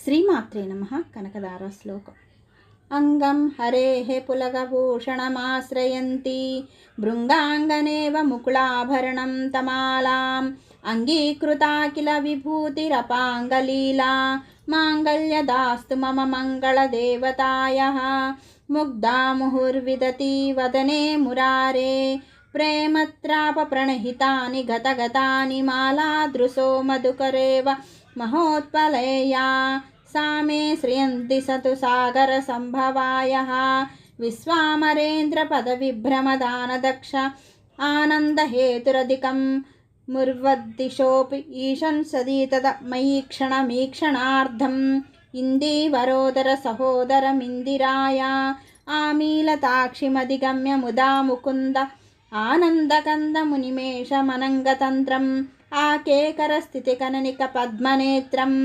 శ్రీమాత్రే నమః. కనకదార శ్లోకం. అంగం హరేః పులగభూషణమాశ్రయంతి భృంగాంగనేవ ముకుళాభరణం తమాలాం అంగీకృతా కిల విభూతిరపాంగలీలా మాంగళ్యదాస్తు మమ మంగళదేవతాయః ముగ్ధా ముహుర్విదతి వదనే మురారే ప్రేమత్రాప ప్రణహితాని గతగతాని మాలాదృశో మధుకరేవ మహోత్పలయా सा मे श्रियन्ति सतु सागर संभवायः विश्वामरेन्द्रपदविभ्रमदानदक्ष आनन्दहेतुरधिकं मुर्वद्दिशोऽपि ईशन् सदीतद मयि क्षणमीक्षणार्धम् इन्दीवरोदर सहोदरमिन्दिराय आमीलताक्षिमधिगम्य मुदा मुकुन्द आनन्दकन्दमुनिमेषमनङ्गतन्त्रम् आकेकरस्थितिकननिकपद्मनेत्रम्